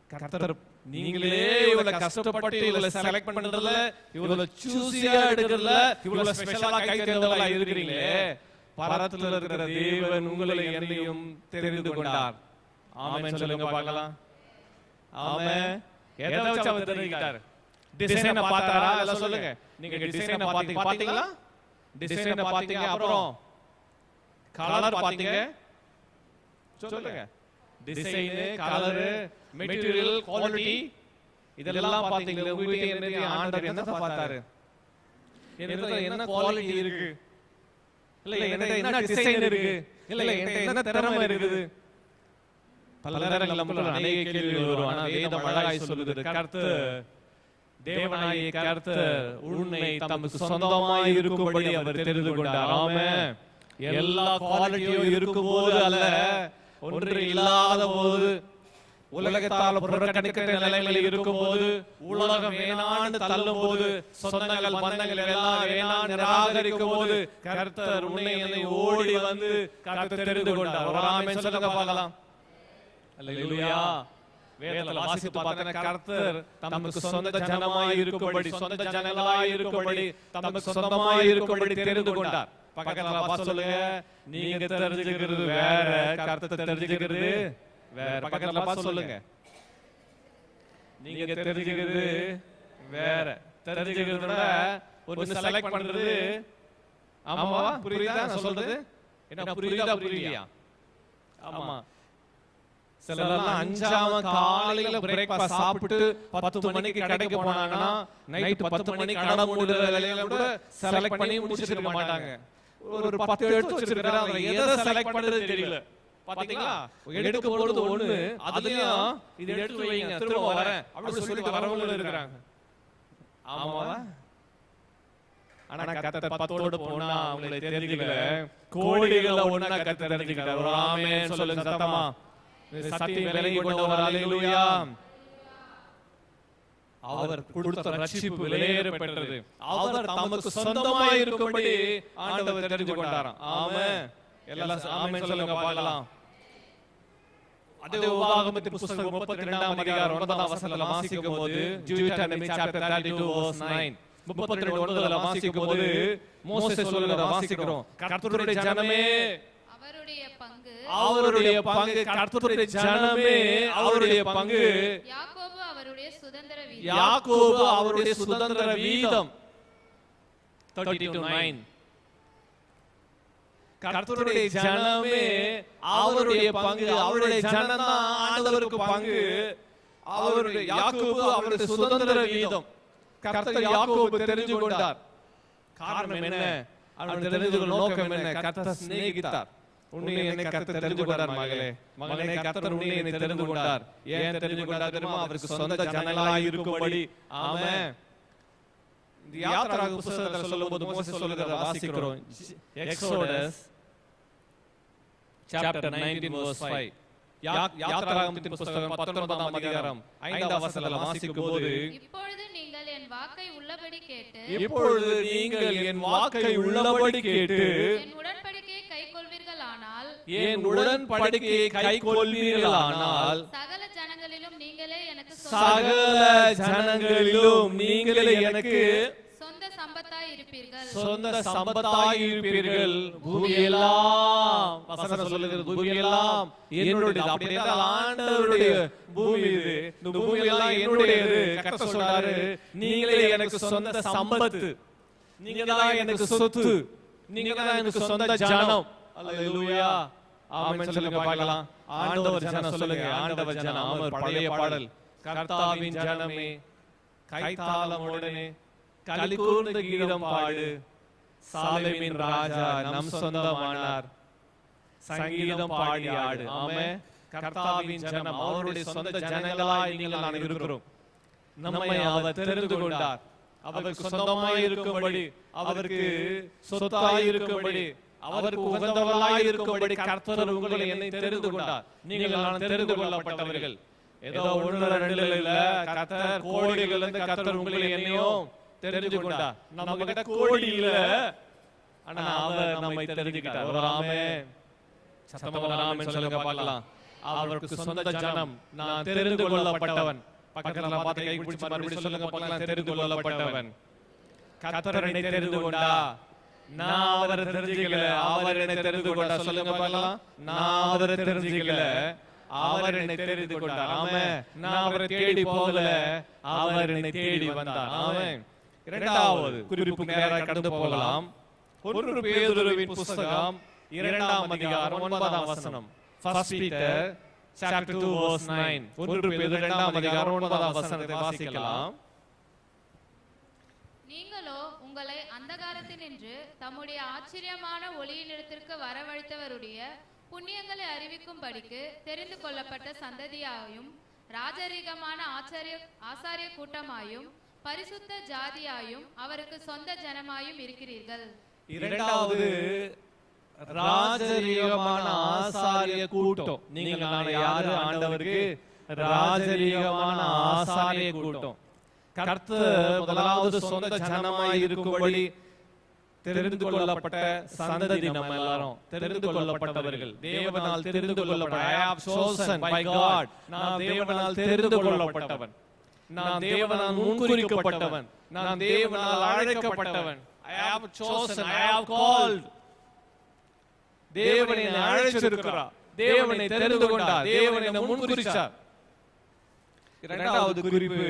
கர்த்தர் நீங்களே இவ்வளவு கஷ்டப்பட்டு இவ்வளவு செலக்ட் பண்றதுல, இவ்வளவு சூஸியா எடுக்கிறதுல, இவ்வளவு ஸ்பெஷலா கை தேர்ந்தவங்களா இருக்கிறீங்களே, பரத்தில் இருக்கிற தேவன் உங்களை என்னையும் தெரிந்து கொண்டார். ஆமென் சொல்லுங்க பார்க்கலாம். ஆமென். எதை வச்சு அவர் தெரிஞ்சுக்கிட்டார்? டிசைனை பார்த்தாரா? எல்லாம் சொல்லுங்க. நீங்க டிசைனை பாத்தீங்களா? டிசைனை பாத்தீங்க, அப்புறம் கலர் பாத்தீங்க, சொல்லுங்க. டிசைன், கலர், மெட்டீரியல், குவாலிட்டி இதெல்லாம் பாத்தீங்களா? உங்ககிட்ட என்ன ஆண்டவர் என்ன பார்த்தாரு? என்னது என்ன குவாலிட்டி இருக்கு? இல்ல என்கிட்ட என்ன டிசைன் இருக்கு? இல்ல என்கிட்ட என்ன திறமை இருக்குது? பல நேரங்களில் நமக்கு அநேக கேள்விகள் வரும். ஆனா வேதம் அழகாய் சொல்லுது, கர்த்தர் தேவனாகிய கர்த்தர் உன்னை தமக்கு சொந்தமாய் இருக்கும்படி அவர் தெரிந்து கொண்டார். ஆமென். எல்லா குவாலிட்டியும் இருக்கும்போது அல்ல, ஒன்று இல்லாத போது, உலகத்தால் புறக்கணிக்கிற நிலைமையில் இருக்கும்போது, உலகம் வேணான்னு தள்ளும் போது, சொந்தங்கள் பந்தங்கள் எல்லாம் வேணான்னு நிராகரிக்கும் போது, கர்த்தர் உன்னை என்னை ஓடி வந்து கர்த்தர் தெரிந்து கொண்டார். ஒரு ஆமென் சொல்லுங்க பார்க்கலாம். அல்லேலூயா. வேதத்துல வாசித்து பார்த்தா கர்த்தர் தமக்கு சொந்த ஜனமாய் இருக்கும்படி, சொந்த ஜனங்களாய் இருக்கும்படி, தமக்கு சொந்தமாய் இருக்கும்படி தெரிந்து கொண்டார். பக்கத்துல பார்த்து சொல்லுங்க, நீங்க தெரிஞ்சுக்கிறது வேற, கர்த்தர் தெரிஞ்சுக்கிறது வேற. பக்கத்துல பார்த்து சொல்லுங்க, நீங்க தெரிஞ்சுக்கிறது வேற. தெரிஞ்சுக்கிறத ஒரு செலக்ட் பண்றது, ஆமாவா? புரியுதா நான் சொல்றது? என்ன புரியுதா புரியலையா? ஆமா. சிலர்லாம் 5 காலையில பிரேக்ஃபாஸ்ட் சாப்பிட்டு 10 மணிக்கு கடைக்கு போனாங்கன்னா நைட் 10 மணிக்கு கடை மூடுற வேலையில கூட செலக்ட் பண்ணி முடிச்சிருக்க மாட்டாங்க. ஒரு 10 எடுத்து வச்சிருக்காங்க, அதுல எதை செலக்ட் பண்றது தெரியல. பாத்தீங்களா? எடுக்க போறது ஒண்ணு, அதுலயும் இது எடுத்து வைங்க திரும்ப வரேன் அப்படி சொல்லிட்டு வரவங்க இருக்காங்க. ஆமாவா? ஆனா கர்த்தர் 10ஓடு போனா அவங்களை தெரிஞ்சுக்கல, கோடிகள ஒண்ணா கர்த்தர் தெரிஞ்சுக்கிட்டார். ஒரு ஆமென் சொல்லுங்க சத்தமா. சத்தியம் விலகி கொண்டவர். அல்லேலூயா. அவர் கொடுத்த ரட்சிப்பு விலையேற பெற்றது. அவர் தமக்கு சொந்தமாய் இருக்கும்படி ஆண்டவர் தெரிந்து கொண்டாராம். ஆமென். எல்லாம் ஆமென் சொல்லுங்க பார்க்கலாம். அதே உபாகமத்தின் புத்தகம் 32ஆம் அதிகாரம் 9ஆம் வசனத்துல வாசிக்கும்போது, Deuteronomy chapter 32 verse 9, 32:9ல வாசிக்கும்போது மோசே சொல்றத வாசிக்கிறோம். கர்த்தருடைய ஜனமே அவருடைய பங்கு, கர்த்தருடைய ஜனமே அவருடைய பங்கு, யாக்கோபு அவருடைய சுதந்திர வீதம். யாக்கோபு அவருடைய சுதந்திர வீதம். 32:9. கர்த்தருடைய ஜனமே அவருடைய பங்கு, அவருடைய ஜனம் தான் ஆண்டவருக்கு பங்கு. அவருடைய யாக்கோபு அவருடைய சுதந்திர வீதம். கர்த்தர் யாக்கோபு தெரிந்து கொண்டார். காரணம் என்ன? அவன் தெரிந்து கொள்ள நோக்கம் என்ன? கர்த்தர் சிநேகித்தார். உன்னை என்னை கர்த்தர் தெரிந்து கொண்டார். மகளே மகனே, கர்த்தர் உன்னை என்னை தெரிந்து கொண்டார். ஏன் தெரிந்து கொண்டார் தெரியுமா? அவருக்கு சொந்த ஜனங்களாய் இருக்கும்படி. ஆமென். யாத்ராக புத்தகத்துல சொல்லும்போது மோசே சொல்றத வாசிக்கிறோம். Exodus chapter 19 verse 5. யாத்ராகமத்தின் புத்தகம் 19ஆம் அதிகாரம் 5ஆம் வசனத்துல வாசிக்கும்போது, இப்பொழுது நீங்கள் என் வாக்கை உள்ளபடி கேட்டு, இப்பொழுது நீங்கள் என் வாக்கை உள்ளபடி கேட்டு என் உடன்படிக்கையை கைக்கொள்வீர்களானால், என் உடன்படிக்கையை கைக்கொள்வீர்களானால், சகல ஜனங்களிலும் நீங்களே எனக்கு சகல ஜனங்களிலும் நீங்களே எனக்கு சொந்த சம்பத்தாய் இருப்பீர்கள். சொந்த சம்பத்தாய் இருப்பீர்கள். பூமியெல்லாம், வசனம் சொல்லுகிறது, பூமியெல்லாம் என்னுடையது. அப்படியே ஆண்டவருடைய பூமி இது. இந்த பூமியெல்லாம் என்னுடையது. கர்த்தர் சொல்றாரு, நீங்களே எனக்கு சொந்த சம்பத்து, நீங்க தான் எனக்கு சொத்து, நீங்க தான் எனக்கு சொந்த ஜனம். அல்லேலூயா. ஆமென் சொல்லுங்க பார்க்கலாம். ஆண்டவர் ஜனம் சொல்லுங்க. ஆண்டவர் ஜனம். ஆமென். பழைய பாடல். கர்த்தாவின் ஜனமே கைத்தாளமுடனே களி கூர்ந்து கீதம் பாடு, சாலேமின் ராஜா நம் சொந்தமானார், சங்கீதம் பாடி ஆடு. ஆமென். கர்த்தாவின் ஜனம் அவருடைய சொந்த ஜனங்களாய் நீங்கள் நான் இருக்கிறோம். நம்மை அவர் தெரிந்து கொண்டார். அவருக்கு சொந்தமாய் இருக்கும்படி, அவருக்கு சொத்தாய் இருக்கும்படி, அவருக்கு உகந்தவர்களாய் இருக்கும்படி கர்த்தர் உங்களை என்னை தெரிந்து கொண்டார். நீங்கள் நான் தெரிந்து கொள்ளப்பட்டவர்கள். ஏதோ 1-2 இல்ல, கர்த்தர் கோடிகள் இருந்து கர்த்தர் உங்களை என்னையும் தெரிந்து கொண்டார். நம்ம கிட்ட கோடி இல்ல, ஆனா அவர் நம்மை தெரிஞ்சுக்கிட்டார். ஒரு ஆமென். சத்தமா ஒரு ஆமென் சொல்லுங்க பார்க்கலாம். அவருக்கு சொந்த ஜனம், நான் தெரிந்து கொள்ளப்பட்டவன். பக்கத்துல பார்த்து கை பிடிச்சு மறுபடியும் சொல்லுங்க பார்க்கலாம். தெரிந்து கொள்ளப்பட்டவன். கர்த்தர் என்னை தெரிந்து கொண்டா. நான் அவரை தெரிஞ்சுக்கல, அவர் என்னை தெரிந்து கொண்டார். சொல்லுங்க பார்க்கலாம். நான் அவரை தெரிஞ்சுக்கல, அவர் என்னை தெரிந்து கொண்டார். ஆமென். நான் அவரை தேடி போகல, அவர் என்னை தேடி வந்தார். ஆமென். இரண்டாவது குறிப்புக்கு நேராக கடந்து போகலாம். 1 பேதுருவின் புத்தகம் 2ஆம் அதிகாரம் 9ஆம் வசனம். 1 Peter chapter 2 verse 9. 1 பேதுரு 2ஆம் அதிகாரம் 9ஆம் வசனத்தை வாசிக்கலாம். நீங்களோ உங்களை அந்தகாரத்தினின்று தம்முடைய ஆச்சரியமான ஒளியினிடத்திற்கு வரவழைத்தவருடைய புண்ணியங்களை அறிவிக்கும்படிக்கு தெரிந்து கொள்ளப்பட்ட சந்ததியாயும் ராஜரீகமான ஆசாரிய கூட்டமாயும் பரிசுத்த ஜாதியாயும் அவருக்கு சொந்த ஜனமாயும் இருக்கிறீர்கள். இரண்டாவது ராஜரீகமான ஆசாரிய கூட்டம். நீங்கள் நான் யாரு? ஆண்டவருக்கு ராஜரீகமான ஆசாரிய கூட்டம். கர்த்தர் முதலாவது சொந்த ஜனமாய் இருக்கும்படி தெரிந்து கொள்ளப்பட்ட சந்ததி நம்ம எல்லாரும் தெரிந்து கொள்ளப்பட்டவர்கள், தேவனால் தெரிந்து கொள்ளப்பட்ட. I have chosen by God. நான் தேவனால் தெரிந்து கொள்ளப்பட்டவன், நான் தேவனால் முன்குறிக்கப்பட்டவன், நான் தேவனால் அழைக்கப்பட்டவன். I have chosen, I have called. தேவனை அழைச்சிருக்கிறார், தேவனை தெரிந்து கொண்டார், தேவனை முன்குறிச்சார். இரண்டாவது குறிப்பு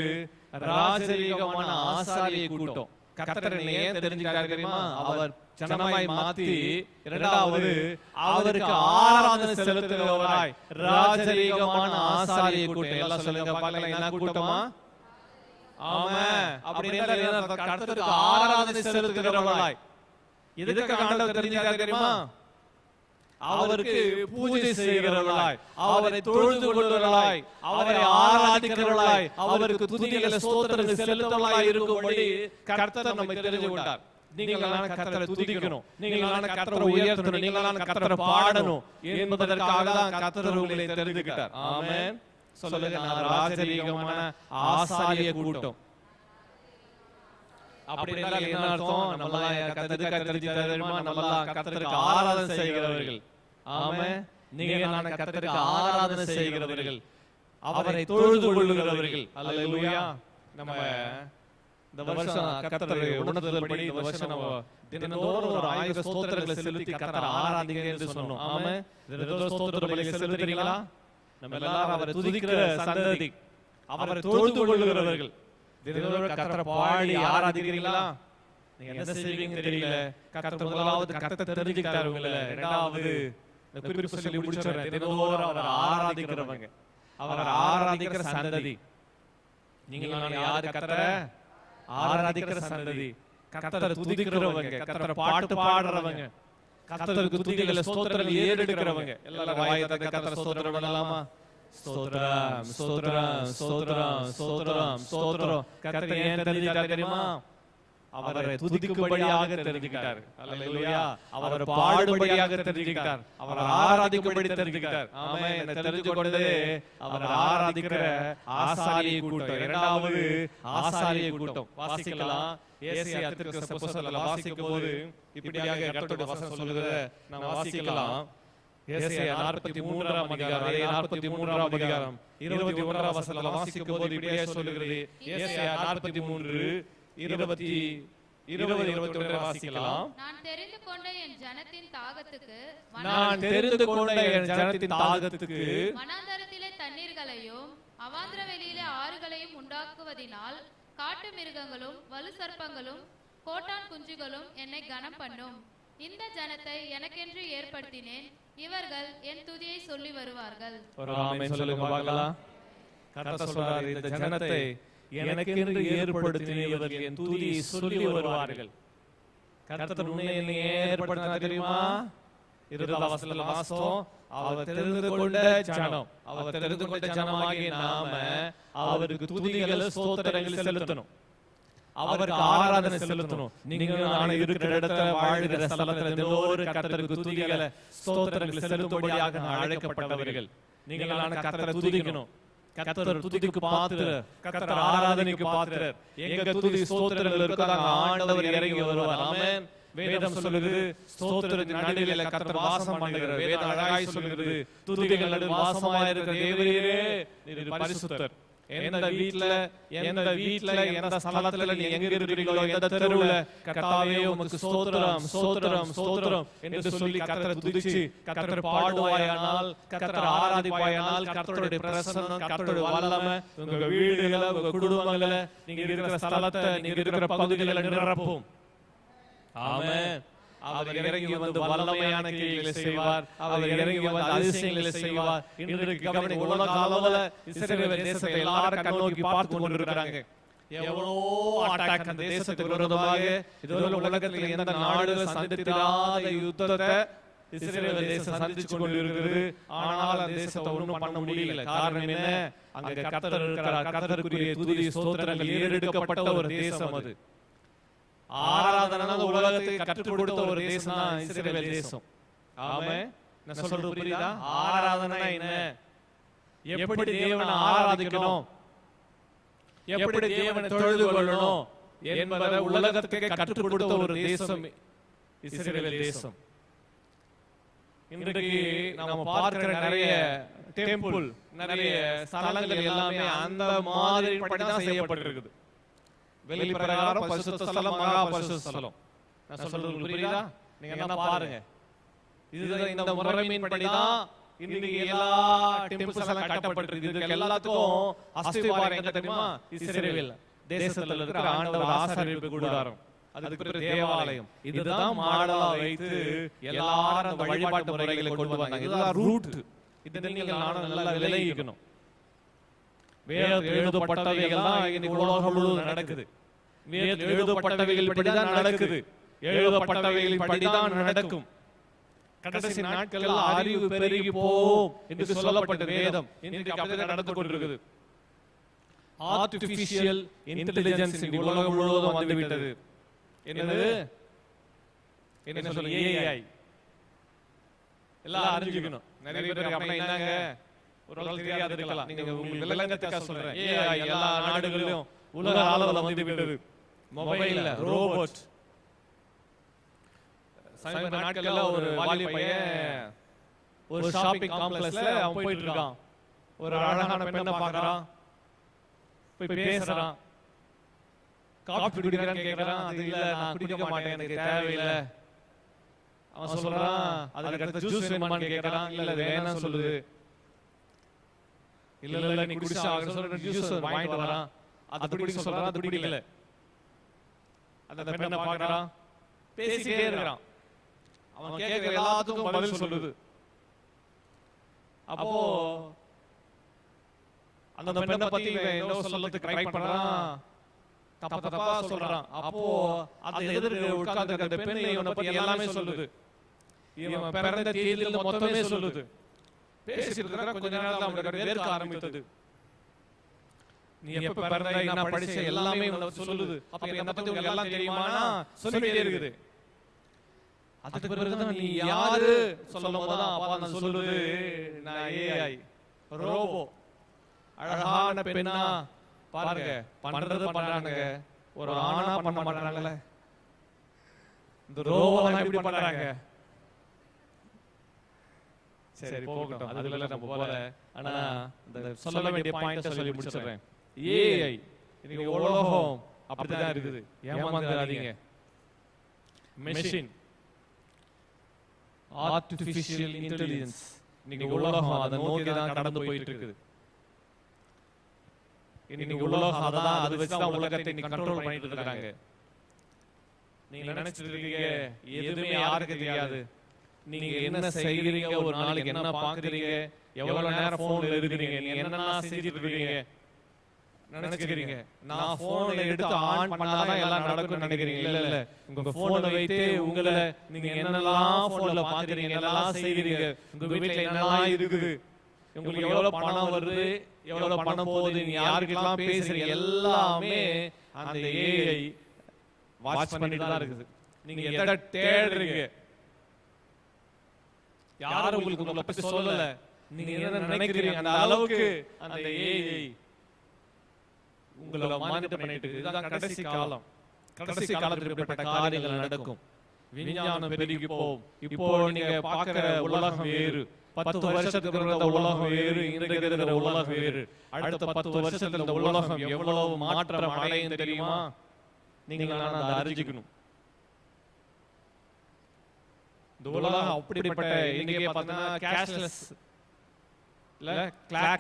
ராஜரீகமான ஆசாரிய கூட்டம். கர்த்தரை ஏன் தெரிஞ்சுக்கிட்டார் தெரியுமா? அவர் ஜனமாய் மாத்தி இரண்டாவது அவருக்கு ஆராதனை செலுத்துகிறவராய் ராஜரீகமான ஆசாரிய கூட்டம். எல்லாம் சொல்லுங்க பார்க்கலாம், என்ன கூட்டமா? ஆமென். அப்படின்னா கர்த்தருக்கு ஆராதனை செலுத்துகிறவராய். எதுக்கு ஆண்டவர் தெரிஞ்சுக்கிட்டார் தெரியுமா? அவருக்கு பூஜை செய்கிறவர்களாய், அவரை தொழுது கொள்கிறவர்களாய், அவரை ஆராதிக்கிறவர்களாய், அவருக்கு துதிகளை ஸ்தோத்திரங்களை செலுத்தவர்களாய் இருக்கும்படி கர்த்தர் நம்மை தெரிந்து கொண்டார். நீங்களான கர்த்தரை துதிக்கணும், நீங்களான கர்த்தரை உயர்த்தணும், நீங்களான கர்த்தரை பாடணும் என்பதற்காக தான் கர்த்தர் உங்களை தெரிந்துக்கிட்டார். ஆமென். சொல்லுங்க, நான் ராஜரீகமான ஆசாரிய கூட்டம். அப்படி என்றால் என்ன அர்த்தம்? நம்மளாம் கர்த்தருக்கு தெரிஞ்சுக்கிட்டாருமா? நம்மளாம் கர்த்தருக்கு ஆராதனை செய்கிறவர்கள். ஆமென். நீங்க நான் கர்த்தருக்கு ஆராதனை செய்கிறவர்கள், அவரை தொழுது கொள்ளுகிறவர்கள். அல்லேலூயா. நம்ம இந்த வருஷம் கர்த்தரை உணர்ந்தபடி இந்த வருஷம் நம்ம தினந்தோறும் ஒரு 1000 ஸ்தோத்திரங்களை செலுத்தி கர்த்தரை ஆராதிங்க என்று சொன்னோம். ஆமென். தினந்தோறும் ஸ்தோத்திர பலிகளை செலுத்துறீங்களா? நம்ம எல்லாரும் அவரை துதிக்கிற சந்ததி, அவரை தொழுது கொள்ளுகிறவர்கள். தினந்தோறும் கர்த்தரை பாடி ஆராதிக்கிறீங்களா? நீங்க என்ன செய்வீங்கன்னு தெரியல. கர்த்தர் முதலாவது கர்த்தரை தெரிஞ்சுக்கிட்டாரு உங்களை. இரண்டாவது இந்த குறிப்பு சொல்லி முடிச்சறேன். தினந்தோறும் அவரை ஆராதிக்கிறவங்க, அவரை ஆராதிக்கிற சந்ததி. நீங்க நான் யாரு? கர்த்தரை ஆராதிக்கிற சந்ததி, கர்த்தரை துதிக்கிறவங்க, கர்த்தரை பாட்டு பாடுறவங்க, கர்த்தருக்கு துதிகளை ஸ்தோத்திரங்களை ஏறெடுக்கிறவங்க. எல்லாரும் வாயை திறந்து கர்த்தரை ஸ்தோத்திரம் பண்ணலாமா? ஸ்தோத்திரம் ஸ்தோத்திரம் ஸ்தோத்திரம் ஸ்தோத்திரம் ஸ்தோத்திரம். கர்த்தர் ஏன் தெரிஞ்சுக்கிட்டார் தெரியுமா? அவரை துதிக்கும்படியாக தெரிஞ்சுக்கிட்டார். அல்லேலூயா. அவரை பாடும்படியாக தெரிஞ்சுக்கிட்டார், அவரை ஆராதிக்கும்படி தெரிஞ்சுக்கிட்டார். ஆமென். என்ன தெரிஞ்சு கொண்டது அவரை ஆராதிக்கிற ஆசாரிய கூட்டம். இரண்டாவது ஆசாரிய கூட்டம். வாசிக்கலாம். ஏசாயா தீர்க்கதரிசி புத்தகத்துல வாசிக்கும்போது இப்படியாக கர்த்தருடைய வசனம் சொல்லுகிறத நாம் வாசிக்கலாம். ஏசாயா 43ஆம் அதிகாரம் 43ஆம் அதிகாரம் 21ஆம் வசனத்துல வாசிக்கும்போது இப்படியே சொல்லுகிறது. ஏசாயா 43 20 21 வாசிக்கலாம். நான் தெரிந்து கொண்ட என் ஜனத்தின் தாகத்துக்கு, நான் தெரிந்து கொண்ட என் ஜனத்தின் தாகத்துக்கு வனாந்தரத்திலே தண்ணீர்களையும் அவாந்திர வெளியிலே ஆறுகளையும் உண்டாக்குவதினால் காட்டு மிருகங்களும் வலு சர்ப்பங்களும் கோட்டான் குஞ்சுகளும் என்னை கனம் பண்ணும். இந்த ஜனத்தை எனக்கென்று ஏற்படுத்தினேன், இவர்கள் என் துதியை சொல்லி வருவார்கள். ஒரு ஆமென் சொல்லுங்க பார்க்கலாம். கர்த்தர் சொல்றார், இந்த ஜனத்தை எனக்கென்று ஏற்படுத்தினவர்கள் என் துதியை சொல்லி வருவார்கள். கர்த்தர் உன்னை என்னை ஏற்படுத்தினார் தெரியுமா? 20ஆம் வசனத்துல வாசித்தோம். அவர் தெரிந்து கொண்ட ஜனம், அவர் தெரிந்து கொண்ட ஜனமாகிய நாம அவருக்கு துதிகளை ஸ்தோத்திரங்களை செலுத்தணும், அவருக்கு ஆராதனை செலுத்தணும். நீங்க நான் இருக்கிற இடத்துல வாழ்கிற ஸ்தலத்துல தினந்தோறும் கர்த்தருக்கு துதிகளை ஸ்தோத்திரங்களை செலுத்தும்படியாக அழைக்கப்பட்டவர்கள். நீங்கள் கர்த்தரை துதிக்கணும். கர்த்தர் துதிக்கு பாத்திரர், கர்த்தர் ஆராதனைக்கு பாத்திரர். எங்க துதி ஸ்தோத்திரங்கள் இருக்கோ ஆண்டவர் இறங்கி வருவார். ஆமென். வேதம் சொல்லுகிறது, ஸ்தோத்திரத்தின் நடுவிலே கர்த்தர் வாசம் பண்ணுகிறார். வேதம் அழகாய் சொல்லுகிறது, துதிகள் நடுவில் வாசமாய் இருக்கிற தேவரீரே நீர் பரிசுத்தர். எந்த வீட்ல எந்த ஸ்தலத்துல நீ எங்க இருக்கிறீங்களோ, எந்த தெருவுல, கர்த்தாவே உமக்கு ஸ்தோத்திரம் ஸ்தோத்திரம் ஸ்தோத்திரம் என்று சொல்லி கர்த்தரை துதிச்சு கர்த்தரை பாடுவாயானால், கர்த்தரை ஆராதிப்பாயானால், கர்த்தருடைய பிரசன்னம், கர்த்தருடைய வல்லமை உங்க வீடுகளை, உங்க குடும்பங்களை, நீங்க இருக்கிற ஸ்தலத்தை, நீங்க இருக்கிற பகுதிகளை நிரப்பும். ஆமென். அவர் இறங்கி வந்து வல்லமையான கிரியைகளை செய்வார். அவர் இறங்கி வந்து அதிசயங்களை செய்வார். இன்றைக்கு கவனிங்க, உலக அளவுல இஸ்ரவேல் தேசத்தை எல்லாரும் கண்ணோக்கி பார்த்து கொண்டிருக்கிறாங்க. எவ்வளோ அட்டாக் அந்த தேசத்துக்கு விரோதமாக இதுவரை உலகத்தில் எந்த நாடுகள் சந்தித்திராத யுத்தத்தை இஸ்ரவேல் தேசம் சந்திச்சு கொண்டிருக்கிறது. ஆனால் அந்த தேசத்தை ஒன்றும் பண்ண முடியல. காரணம் என்ன? அங்க கர்த்தர் இருக்கிறார். கர்த்தருக்குரிய துதி ஸ்தோத்திரங்கள் ஏறெடுக்கப்பட்ட ஒரு தேசம் அது. ஆராதனை உலகத்துக்கு கற்றுக் கொடுத்த ஒரு தேசம் தான் இஸ்ரவேல் தேசம். ஆமென். நான் சொல்றது புரியுதா? ஆராதனை என்ன, எப்படி தேவனை ஆராதிக்கணும், எப்படி தேவனை தொழுது கொள்ளணும் என்பதை உலகத்துக்கு கற்றுக் கொடுத்த ஒரு தேசம் இஸ்ரவேல் தேசம். இன்றைக்கு நாம பார்க்கிற நிறைய டெம்பிள், நிறைய ஸ்தலங்கள் எல்லாமே அந்த மாதிரி படிதான் செய்யப்பட்டிருக்குது. வெளிப்பிரகாரம் பரிசுத்த ஸ்தலம், மகா பரிசுத்த ஸ்தலம். நான் சொல்றது புரியுதா? நீங்க என்ன பாருங்க, இதுதான் இந்த முறைமையின்படிதான் இன்னைக்கு எல்லா டெம்பிள்ஸ் எல்லாம் கட்டப்பட்டிருக்கு. இதுக்கு எல்லாத்துக்கும் அஸ்திவாரம் எங்க தெரியுமா? இஸ்ரவேல் தேசத்துல இருக்கிற ஆண்டவர் ஆசரிப்பு கூடாரம், அதுக்கு பிறகு தேவாலயம். இதுதான் மாடலா வைத்து எல்லாரும் அந்த வழிபாட்டு முறைகளை கொண்டு வந்தாங்க. இதுதான் ரூட். இது நீங்க நானும் நல்லா விளைவிக்கணும். வேதத்தில் எழுதப்பட்டவைகள் தான் இன்னைக்கு உலகம் முழுவதும் நடக்குது. வேதத்தில் எழுதப்பட்டவைகள் படிதான் நடக்குது. எழுதப்பட்டவைகளின் படிதான் நடக்கும். கடைசி நாட்களில் அறிவு பெருகி போகும் என்று சொல்லப்பட்ட வேதம் இன்னைக்கு அப்படியே நடந்து கொண்டிருக்குது. ஆர்டிபிஷியல் இன்டெலிஜென்ஸ் உலகம் முழுவதும் வந்துவிட்டது. என்னது? என்ன சொல்ல? ஏஐ. எல்லாம் அறிஞ்சுக்கணும். நிறைய பேர் அப்படின்னா என்னங்க ஒரு நாள் தெரியாது இருக்கலாம். நீங்க உங்களுக்கு விளங்கத்துக்காக சொல்றேன். ஏஐ எல்லா நாடுகளிலும் உலக அளவுல வந்து விட்டது. மொபைல்ல ரோபோட். சமீப நாட்கள்ல ஒரு வாலி பையன் ஒரு ஷாப்பிங் காம்ப்ளெக்ஸ்ல அவன் போயிட்டு இருக்கான். ஒரு அழகான பெண்ணை பார்க்கறான், போய் பேசுறான். காபி குடிக்கிறான்னு கேக்குறான். அது இல்ல, நான் குடிக்க மாட்டேன், எனக்கு தேவையில்லை. அவன் சொல்றான், அதுக்கு அடுத்து ஜூஸ் வேணுமான்னு கேக்குறான். இல்ல வேணாம்னு சொல்லுது. இல்ல நீ குடிச்சா அவன் சொல்ற ஜூஸ் வாங்கிட்டு வரான். அது குடிக்க சொல்றான், அது குடிக்கல. அந்த பெண்ணை பார்க்கறான், பேசிட்டே இருக்கிறான். அவன் கேட்கிற எல்லாத்துக்கும் பதில் சொல்லுது. அப்போ அந்த பெண்ணை பத்தி என்ன சொல்லத்துக்கு ட்ரை பண்றான், தப்பா சொல்றான். அப்போ அந்த எதிர்க்க உட்கார்ந்து அந்த பெண்ணை இவனை பத்தி எல்லாமே சொல்லுது. இவன் பிறந்த தேதியில மொத்தமே சொல்லுது. பேசிட்டு இருக்கிற கொஞ்ச நேரத்துல அவனுக்கு வேர்க்க ஆரம்பித்தது. நீ எப்ப பிறந்த, என்ன படிச்ச, எல்லாமே சொல்லுது. அப்ப என்ன பத்தி உங்களுக்கு எல்லாம் தெரியுமானா சொல்லிட்டே இருக்குது. அதுக்கு பிறகுதான் நீ யாரு சொல்லும்போதுதான் அப்பா நான் சொல்லுது, நான் ஏஐ ரோபோ. அழகான பெண்ணா பாருங்க, பண்றது பண்றாங்க, ஒரு ஆணா பண்ண மாட்டாங்கல்ல. இந்த ரோபோலாம் எப்படி பண்றாங்க? சரி போகட்டும், அதுல நம்ம போல. ஆனா இந்த சொல்ல வேண்டிய பாயிண்ட சொல்லி முடிச்சிடுறேன். ஏஐ இன்னைக்கு உலகம் அப்படிதான் இருக்குது. ஏமாந்துடாதீங்க. மெஷின், ஆர்டிபிஷியல் இன்டெலிஜென்ஸ் இன்னைக்கு உலகம் அதை நோக்கி தான் கடந்து போயிட்டு இருக்குது. இன்னைக்கு உலகம் அதான், அது வச்சுதான் உலகத்தை இன்னைக்கு கண்ட்ரோல் பண்ணிட்டு இருக்காங்க. நீங்க நினைச்சிட்டு இருக்கீங்க எதுவுமே யாருக்கு தெரியாது. நீங்க என்ன செய்கிறீங்க, ஒரு நாளைக்கு என்ன பாக்குறீங்க, எவ்வளவு நேரம் போன்ல இருக்கிறீங்க, நீங்க என்னென்ன செஞ்சுட்டு இருக்கீங்க நினைச்சுக்கிறீங்க. நான் போனை எடுத்து ஆன் பண்ணாதான் எல்லாம் நடக்கும் நினைக்கிறீங்க. இல்ல இல்ல, உங்க போனை வைத்தே உங்களை நீங்க என்னெல்லாம் போன்ல பாக்குறீங்க, என்னெல்லாம் செய்கிறீங்க, உங்க வீட்டுல என்னெல்லாம் இருக்குது, உங்களுக்கு எவ்வளவு பணம் வருது, எவ்வளவு பணம் போகுது, நீங்க யாருக்கெல்லாம் பேசுறீங்க, எல்லாமே அந்த ஏஐ வாட்ச் பண்ணிட்டு தான் இருக்குது. நீங்க எதை தேடுறீங்க, யாரும் உங்களுக்கு உங்களை பத்தி சொல்லல, நீங்க என்ன நினைக்கிறீங்க, அந்த அளவுக்கு அந்த ஏஐ உங்களை மானிட்டர் பண்ணிட்டு இருக்கு. இதுதான் கடைசி காலம். கடைசி காலத்தில் இப்படிப்பட்ட காரியங்கள் நடக்கும். விஞ்ஞானம் பெருகி போகும். இப்போ நீங்க பார்க்கிற உலகம் வேறு, 10 வருஷத்துக்கு இருந்த உலகம் வேறு, இன்றைக்கு இருக்கிற உலகம் வேறு. அடுத்த 10 வருஷத்துல இந்த உலகம் எவ்வளவு மாற்றம் அடையும் தெரியுமா? நீங்க அதை அறிஞ்சிக்கணும். இந்த உலகம் அப்படிப்பட்ட, இன்னைக்கு பார்த்தீங்கன்னா கேஷ்லெஸ் இல்ல,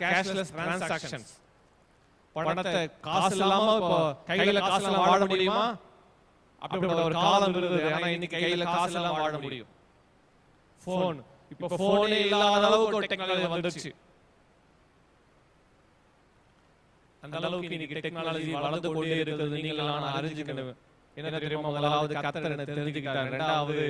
கேஷ்லெஸ் டிரான்சாக்ஷன்ஸ். பணத்தை காசு இல்லாம இப்போ கையில காசு எல்லாம் வாழ முடியுமா? அப்படிப்பட்ட ஒரு காலம் இருந்தது. ஆனா இன்னைக்கு கையில காசு எல்லாம் வாழ முடியும். போன், இப்ப போனே இல்லாத அளவுக்கு ஒரு டெக்னாலஜி வந்துருச்சு. அந்த அளவுக்கு இன்னைக்கு டெக்னாலஜி வளர்ந்து கொண்டே இருக்கிறது. நீங்கள் நான் அறிஞ்சுக்கணும். என்ன தெரியுமா? முதலாவது கர்த்தர் என்ன தெரிஞ்சுக்கிட்டார். இரண்டாவது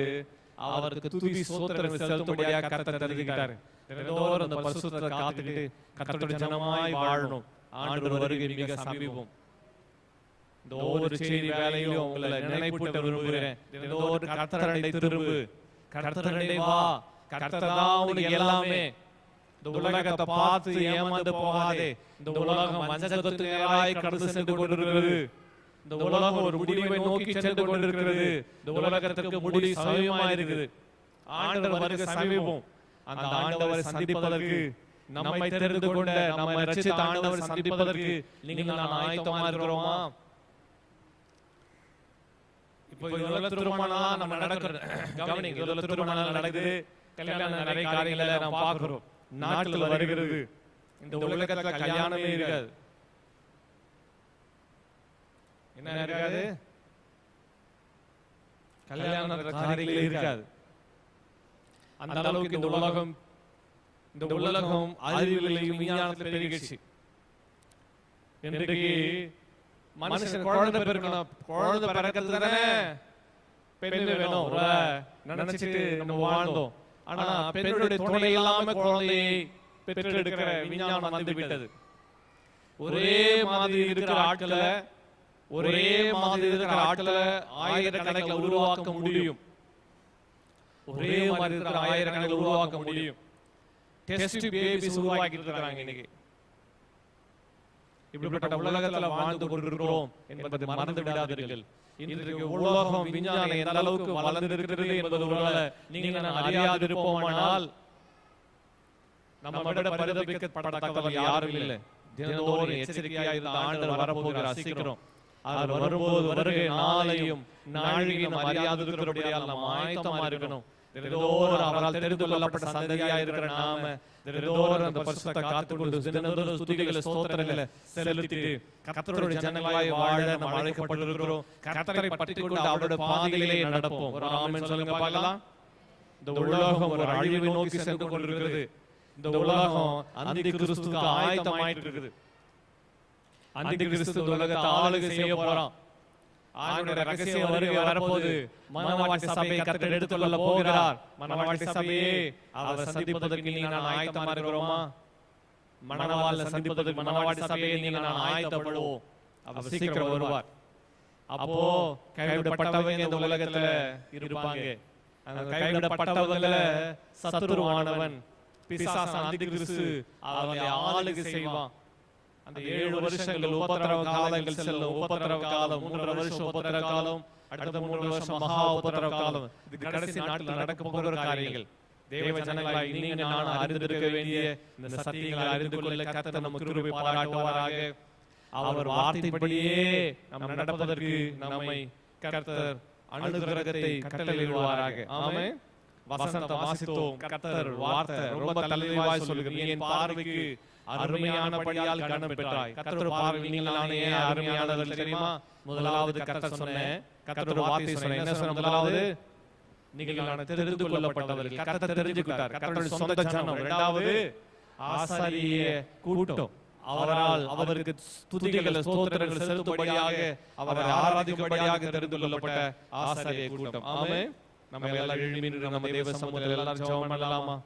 அவருக்கு துதி ஸ்தோத்திரம் செலுத்தும்படியாக கர்த்தர் தெரிஞ்சுக்கிட்டார். தினந்தோறும் அந்த பரிசுத்தத்தை காத்துக்கிட்டு கர்த்தருடைய ஜனமாய் வாழணும். ஆண்டவர் வருகை மிக சமீபம். இந்த ஒவ்வொரு செய்தி வேலையிலும் உங்களை நினைப்பூட்ட விரும்புகிறேன். தினந்தோறும் கர்த்தரண்டை திரும்பு, கர்த்தரண்டை வா. கர்த்தர் தான் உனக்கு எல்லாமே. இந்த உலகத்தை பார்த்து ஏமாந்து போகாதே. இந்த உலகம் மஞ்சள் நேராய் கடந்து சென்று கொண்டிருக்கிறது. இந்த உலகம் ஒரு முடிவை நோக்கி சென்று கொண்டிருக்கிறது. இந்த உலகத்திற்கு முடிவு சமீபமா இருக்குது. ஆண்டவர் வருகை சமீபம். அந்த ஆண்டவரை சந்திப்பதற்கு, நம்மை தெரிந்து கொண்ட, நம்மை ரட்சித்த ஆண்டவரை சந்திப்பதற்கு நீங்கள் நான் ஆயத்தமா இருக்கிறோமா? இப்போ இதுல திருமணம் நம்ம நடக்கிறது கவனிங்க. இதுல திருமணம் நடக்குது, கல்யாணம் நிறைய காரியங்களை நாம் பார்க்கிறோம். நாட்டுல வருகிறது. இந்த உலகத்துல கல்யாணமே இருக்காது. என்ன இருக்காது? கல்யாண காரியங்களே இருக்காது. அந்த அளவுக்கு இந்த உலகம் அறிவியலையும் விஞ்ஞானத்தில் பெருகிடுச்சு. இன்றைக்கு மனுஷன் குழந்தை பிறக்கணும், குழந்தை பிறக்கிறது தானே பெண் வேணும் நினைச்சிட்டு நம்ம வாழ்ந்தோம். ஆனா பெண்ணுடைய துணை இல்லாம குழந்தையை பெற்றெடுக்கிற விஞ்ஞானம் வந்து விட்டது. ஒரே மாதிரி இருக்கிற ஆட்களை, ஒரே மாதிரி இருக்கிற ஆட்களை ஆயிரக்கணக்கில் உருவாக்க முடியும். ஒரே மாதிரி இருக்கிற ஆயிரக்கணக்கில் உருவாக்க முடியும். டெஸ்ட் பேபிஸ் உருவாக்கி இருக்கிறாங்க இன்னைக்கு. இப்படிப்பட்ட உலகத்துல வாழ்ந்து கொண்டிருக்கிறோம் என்பதை மறந்து விடாதீர்கள். இன்றைக்கு உலகம் விஞ்ஞானம் எந்த அளவுக்கு வளர்ந்திருக்கிறது என்பது ஒருவேளை நீங்கள் அறியாது இருப்போமானால் நம்ம விட பரிதபிக்கப்படத்தக்கவர் யாரும் இல்லை. தினந்தோறும் எச்சரிக்கையாக இருந்த ஆண்டவர் வரப்போகிறார் சீக்கிரம். அவர் வரும்போது வருகை நாளையும் நாழிகையும் அறியாது இருக்கிறபடியால் நாம் ஆயத்தமா இருக்கணும். தினந்தோறும் அவரால் தெரிந்து கொள்ளப்பட்ட சந்ததியா இருக்கிற நாம தினந்தோறும் அந்த பரிசுத்த காத்துக்கொண்டு தினந்தோறும் ஸ்துதிகளை ஸ்தோத்திரங்களை செலுத்திட்டு கர்த்தருடைய ஜனங்களாய் வாழ நாம் அழைக்கப்பட்டிருக்கிறோம். கர்த்தரை பற்றிக்கொண்டு அவருடைய பாதையிலே நடப்போம். ஒரு ஆமென் சொல்லுங்க பார்க்கலாம். இந்த உலகம் ஒரு அழிவை நோக்கி சென்று கொண்டிருக்கிறது. இந்த உலகம் அந்தி கிறிஸ்துவுக்கு ஆயத்தமாயிட்டு இருக்குது. அந்தி கிறிஸ்து உலகத்தை ஆளுகை செய்ய போறான். ஆண்டவருடைய ரகசிய வருகை வரப்போது மனவாட்டி சபையை கர்த்தர் எடுத்துக்கொள்ள போகிறார். மனவாட்டி சபையே அவர் சந்திப்பதற்கு நீங்க நான் ஆயத்தமா இருக்கிறோமா? மனவாள சந்திப்பதற்கு மனவாட்டி சபையை நீங்க நான் ஆயத்தப்படுவோம். அவர் சீக்கிரம் வருவார். அப்போ கைவிடப்பட்டவங்க இந்த உலகத்துல இருப்பாங்க. அந்த கைவிடப்பட்டவங்கள சத்துருவானவன் பிசாசான அந்திகிறிஸ்து அவனை ஆளுகை செய்வான். அந்த 7 வருஷங்கள் உபத்திரவ காலங்கள் செல்லும். உபத்திரவ காலம் 3 வருஷம் உபத்திரவ காலம், அடுத்த 3 வருஷம் மகா உபத்திரவ காலம். இது கடைசி நாட்டில் நடக்க போகிற காரியங்கள். தேவ ஜனங்களாய் நீங்க நான் அறிந்திருக்க வேண்டிய இந்த சத்தியங்களை அறிந்து கொள்ள கர்த்தர் நமக்கு கிருபை பாராட்டுவாராக. அவர் வார்த்தைப்படியே நாம் நடப்பதற்கு நம்மை கர்த்தர் அனுகிரகத்தை கட்டளையிடுவாராக. ஆமென். வசனத்தை வாசித்தோம். கர்த்தர் வார்த்தை ரொம்ப தெளிவாய் சொல்லுகிறது. என் பார்வைக்கு அருமையானபடியால் கனம் பெற்றாய். கர்த்தர் பார்வையில் நீங்கள் நானே அருமையானவர்கள் தெரியுமா? முதலாவது கர்த்தர் சொன்னேன், கர்த்தர் வார்த்தை சொன்னேன். என்ன சொன்ன? முதலாவது நீங்கள் நான் தெரிந்து கொள்ளப்பட்டவர்கள். கர்த்தர் தெரிஞ்சுக்கிட்டார், கர்த்தருடைய சொந்த ஜனம். இரண்டாவது ஆசாரிய கூட்டம். அவரால் அவருக்கு துதிகளை ஸ்தோத்திரங்கள் செலுத்தும்படியாக அவரை ஆராதிக்கும்படியாக தெரிந்து கொள்ளப்பட்ட ஆசாரிய கூட்டம். ஆமென். நம்ம எல்லாம் எழும்பி நின்று நம்ம தேவ சமூகத்தில் எல்லாரும் ஜெபம் பண்ணலாமா?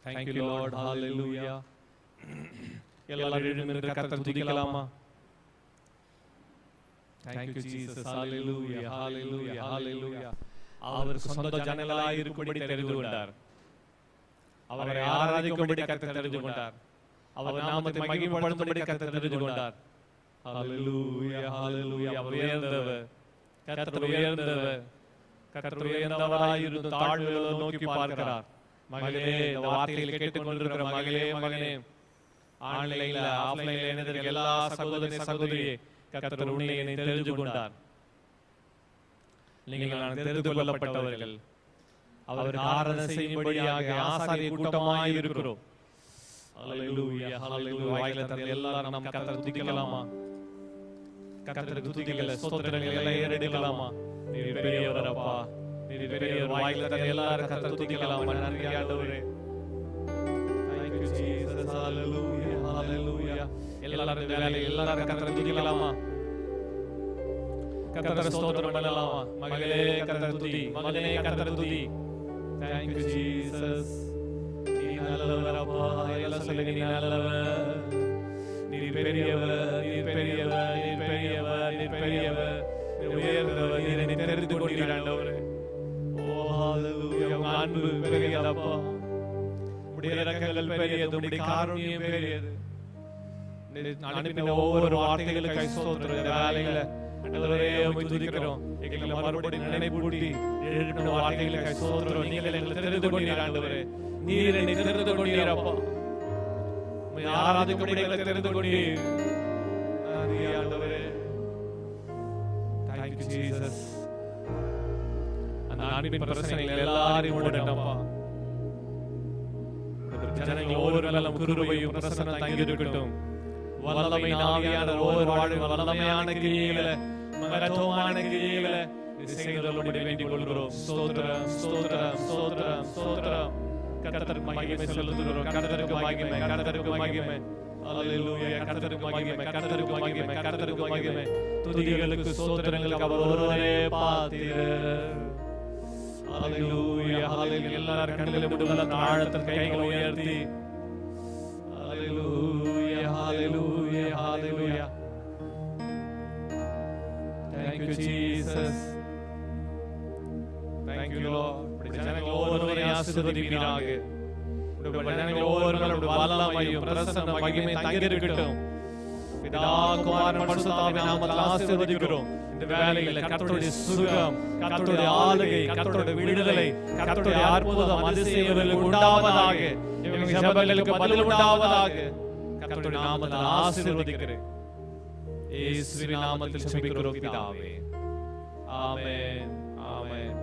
Thank you Lord. Hallelujah. எல்லாரும் எழும்பி நின்று கர்த்தரை துதிக்கலாமா? Thank you Jesus. Hallelujah. Hallelujah. Hallelujah. அவர் சொந்த ஜனங்களாய் இருக்கும்படி தெரிந்து கொண்டார். அவரை ஆராதிக்கும்படி கர்த்தர் தெரிந்து கொண்டார். அவர் நாமத்தை மகிமைப்படுத்தும்படி கர்த்தர் தெரிந்து கொண்டார். Hallelujah. Hallelujah. அவர் உயர்ந்தவர். கர்த்தர் உயர்ந்தவர். கர்த்தர் உயர்ந்தவராயிருந்து தாழ்வுகளை நோக்கி பார்க்கிறார். மகளே, இந்த வார்த்தைகளை கேட்டுக்கொண்டிருக்கிற மகளே, மகனே, ஆன்லைன்ல ஆஃப்லைன்ல இணைந்திருக்கிற எல்லா சகோதரி சகோதரியே, கர்த்தர் உன்னை தெரிந்து கொண்டார். நீங்கள் தெரிந்து கொள்ளப்பட்டவர்கள். அவர் ஆராதனை செய்யும்படியாக ஆசாரிய கூட்டமாய் இருக்கிறோம். ஹல்லேலூயா, ஹல்லேலூயா. வாயில திறந்து எல்லாரும் நாம் கர்த்தரை துதிக்கலாமா? கர்த்தரை துதிக்கல, ஸ்தோத்திரங்களை எல்லாம் ஏறெடுக்கலாமா? நீர் பெரியவர் அப்பா, நீர் பெரியவர். வாயில திறந்து எல்லாரும் கர்த்தரை துதிக்கலாமா? நன்றி ஆண்டவரே. Thank you Jesus. Hallelujah, hallelujah. எல்லாரும் வேலையில எல்லாரும் கர்த்தரை துதிக்கலாமா? கர்த்தரை ஸ்தோத்திரம் பண்ணலாமா? மகளே கர்த்தரை துதி, மகனே கர்த்தரை துதி. Thank you Jesus. நீ நல்லவர் அப்பா, எல்லாம் சொல்லுங்க, நீ நல்லவர், நீ பெரியவர், நீ பெரியவர், நீ பெரியவர், நீ பெரியவர், நீ உயர்ந்தவர், நீ என்னை தெரிந்து கொண்டீர் ஆண்டவரே. ஓ ஹல்லேலூயா. உங்க அன்பு பெரியதப்பா, உம்முடைய இரக்கங்கள் பெரியது, உம்முடைய காருண்யம் பெரியது. அனுப்பின ஒவ்வொரு வார்த்தைகளுக்கு ஸ்தோத்திரம். இந்த வேளையில ஆண்டவரே உம்மை துதிக்கிறோம். எங்களை மறுபடியும் நினைவூட்டி எழுப்பின வார்த்தைகளுக்கு ஸ்தோத்திரம். நீங்கள் எங்களை தெரிந்து கொண்டீர் ஆண்டவரே. நீர் என்னை தெரிந்து கொண்டீர் அப்பா. உம்மை ஆராதிக்கும்படி எங்களை தெரிந்து கொண்டீர். நன்றி ஆண்டவரே. Thank you Jesus. அந்த அன்பின் பிரசனையில் எல்லாரையும் மூடட்டப்பா. ஜனங்கள் ஒவ்வொரு மேலும் கிருபையும் பிரசன்னம் தங்கி இருக்கட்டும். வல்லமை ஆவியானவர் ஒவ்வொரு வாழ்வில் வல்லமையான கிரியைகளை, மகத்துவமான கிரியைகளை செய்துள்ளபடி வேண்டிக் கொள்கிறோம். ஸ்தோத்திரம், ஸ்தோத்திரம், ஸ்தோத்திரம், ஸ்தோத்திரம். கர்த்தருக்கு மகிமை செலுத்துகிறோம். கர்த்தருக்கு மகிமை, கர்த்தருக்கு மகிமை. ஹல்லேலூயா. கர்த்தருக்கு மகிமை, கர்த்தருக்கு மகிமை, கர்த்தருக்கு மகிமை. துதிகளுக்கு ஸ்தோத்திரங்களுக்கு அவர் ஒருவரே பாத்திரர். ஹல்லேலூயா, ஹல்லேலூயா. எல்லாரும் கண்களை மூடி ஆழத்தில் கைகளை உயர்த்தி ஹல்லேலூயா, ஹல்லேலூயா, ஹல்லேலூயா. Thank you Jesus. Thank you Lord. ஜனங்கள் ஒவ்வொருவரையும் ஆசீர்வதிப்பீராக. ஜனங்கள் ஒவ்வொருவரும் வல்லமையும் பிரசன்ன மகிமை தங்கி இருக்கட்டும். பிதா குமாரன் பரிசுத்தாவின் நாமத்தில் ஆசீர்வதிக்கிறோம். இந்த வேளையில் கர்த்தருடைய சுகம், கர்த்தருடைய ஆளுகை, கர்த்தருடைய விடுதலை, கர்த்தருடைய அற்புதம் அதிசயங்களுக்கு உண்டாவதாக. இவங்க ஜெபங்களுக்கு பதில் உண்டாவதாக. கர்த்தருடைய நாமத்தில் ஆசீர்வதிக்கிறேன். இயேசுவின் நாமத்தில் ஜெபிக்கிறோம் பிதாவே. ஆமென்.